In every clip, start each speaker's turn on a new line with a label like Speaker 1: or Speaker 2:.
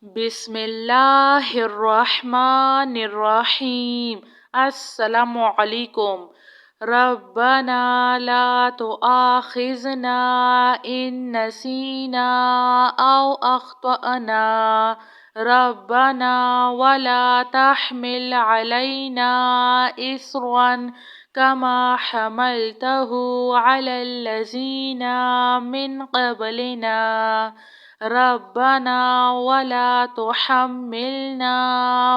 Speaker 1: بسم اللہ الرحمن الرحیم۔ السلام علیکم۔ ربنا لا تؤاخذنا ان نسینا او اخطأنا ربنا ولا تحمل علينا إصرا كما حملته على الذين من قبلنا ربنا ولا تحملنا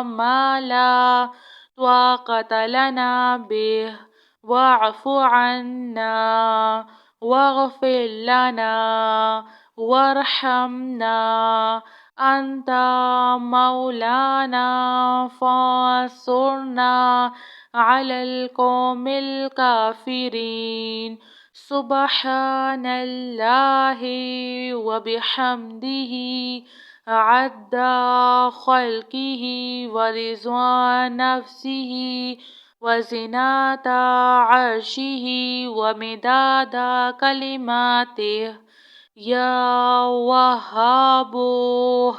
Speaker 1: ما لا طاقة لنا به واعف عنا واغفر لنا وارحمنا أنت مولانا فانصرنا على القوم الكافرين سبحان الله وبحمده عد خلقه ورضوان نفسه وزنة عرشه ومداد كلماته يا وهاب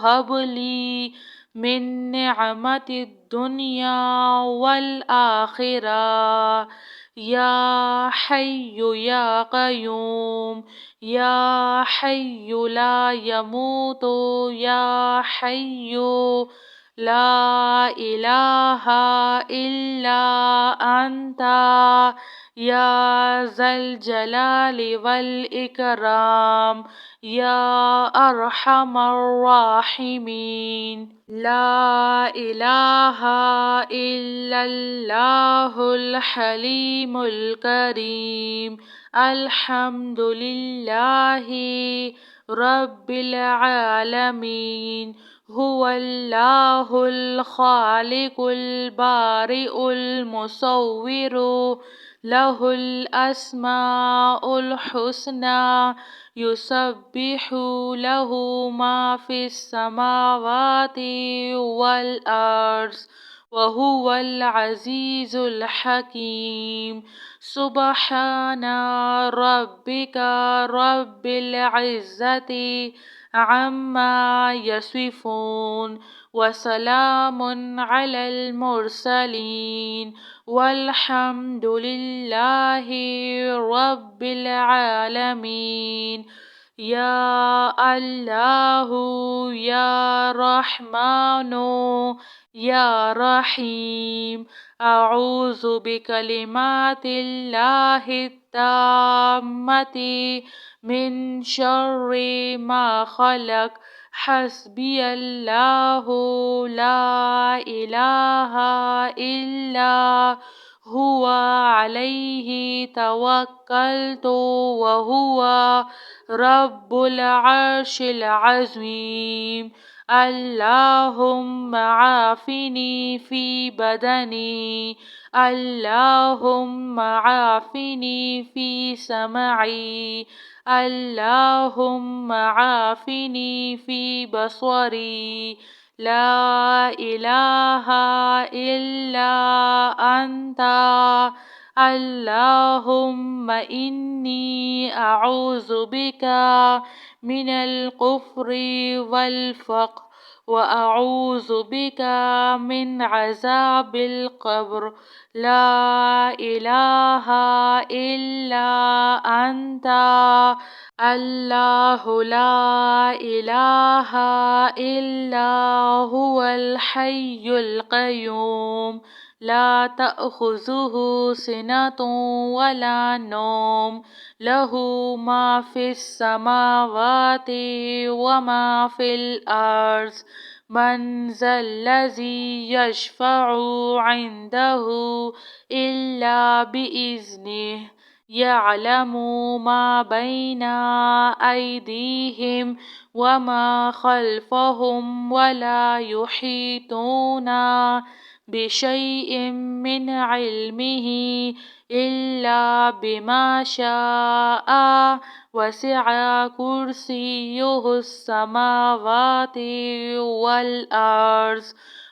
Speaker 1: هب لي من نعمة الدنيا والآخرة يا حي يا قيوم يا حي لا يموت يا حي لا إله إلا أنت يا ذا الجلال والإكرام يا أرحم الراحمين لا إله إلا الله الحليم الكريم الحمد لله رب العالمين هو الله الخالق البارئ المصور له الأسماء الحسنى يسبح له ما في السماوات والأرض وهو العزيز الحكيم سبحان ربك رب العزة عما يصفون وسلام على المرسلين والحمد لله رب العالمين يا الله يا رحمن يا رحيم أعوذ بكلمات الله التامة من شر ما خلق حسبي الله لا إله إلا هو عليه توكلت وهو رب العرش العظيم اللهم عافني في بدني اللهم عافني في سمعي اللهم عافني في بصري لا إله إلا أنت اللهم إني أعوذ بك من الكفر والفقر وأعوذ بك من عذاب القبر لا إله إلا أنت الله لا إله إلا هو الحي القيوم لا تأخذه سنة ولا نوم له ما في السماوات وما في الأرض من ذا الذي يشفع عنده إلا بإذنه يعلم ما بين أيديهم وما خلفهم ولا يحيطون بشيء من علمه إلا بما شاء وسع كرسيه السماوات والأرض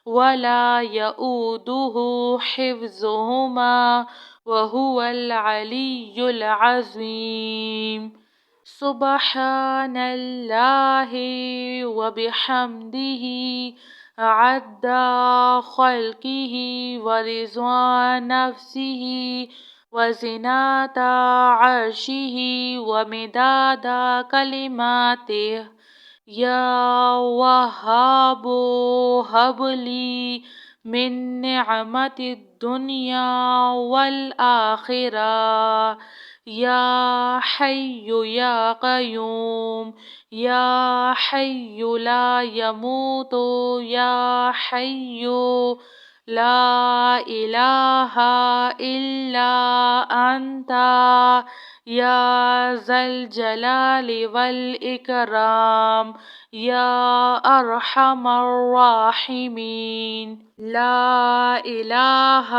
Speaker 1: ولا يؤوده حفظهما وهو العلي العظيم سبحان الله وبحمده عد خلقه ورضوان نفسه وزنة عرشه ومداد كلماته. يا وهاب هب لي من نعمة الدنيا والآخرة. يا حي يا قيوم، يا حي لا يموت، يا حي لا إله إلا أنت، يا ذا الجلال والإكرام، يا أرحم الراحمين. لا إله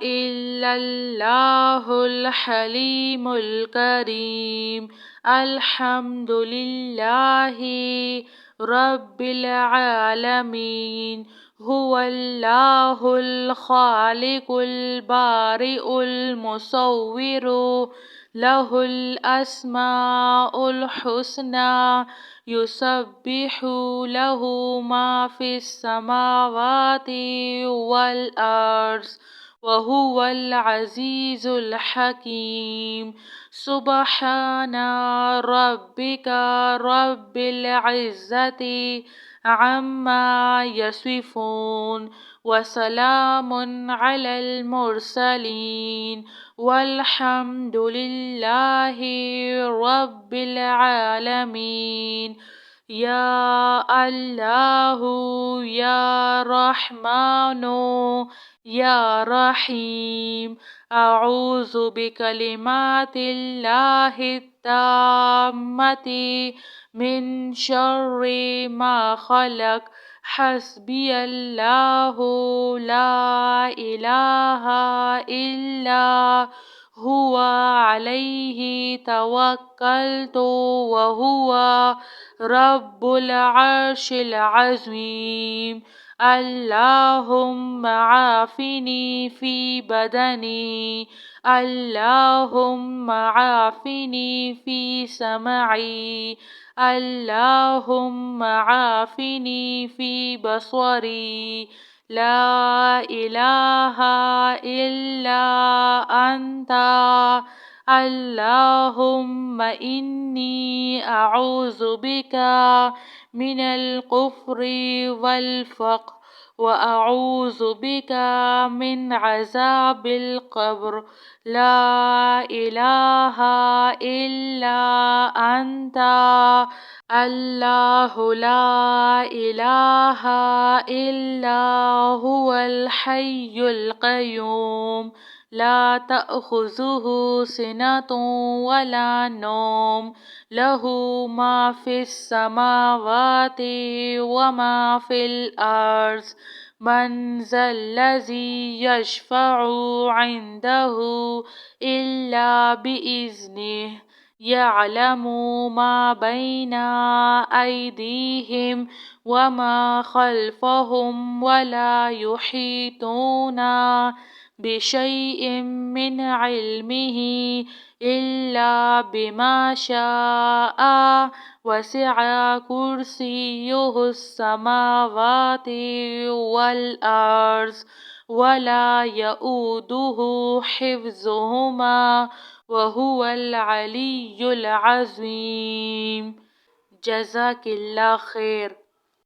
Speaker 1: إلا الله الحليم الكريم. الحمد لله رب العالمين. هو الله الخالق البارئ المصور، له الأسماء الحسنى، يسبح له ما في السماوات والأرض، وهو العزيز الحكيم. سبحان ربك رب العزة عما يصفون، وسلام على المرسلين، والحمد لله رب العالمين. يا الله يا رحمن يا رحيم، أعوذ بكلمات الله التامة من شر ما خلق. حسبي الله لا إله إلا هو عليه توكلت وهو رب العرش العظيم. اللهم عافني في بدني، اللهم عافني في سمعي، اللهم عافني في بصري. لا إله إلا أنت. اللهم إني أعوذ بك من الكفر والفقر، وأعوذ بك من عذاب القبر. لا إله إلا أنت. الله لا إله إلا هو الحي القيوم، لا تأخذه سنة ولا نوم، له ما في السماوات وما في الأرض. من ذا الذي يشفع عنده إلا بإذنه، يعلم ما بين أيديهم وما خلفهم، ولا يحيطون بشيء من علمه إلا بما شاء. وسع كرسيه السماوات والأرض، ولا يؤوده حفظهما، وهو العلي العظيم. جزاك الله خیر.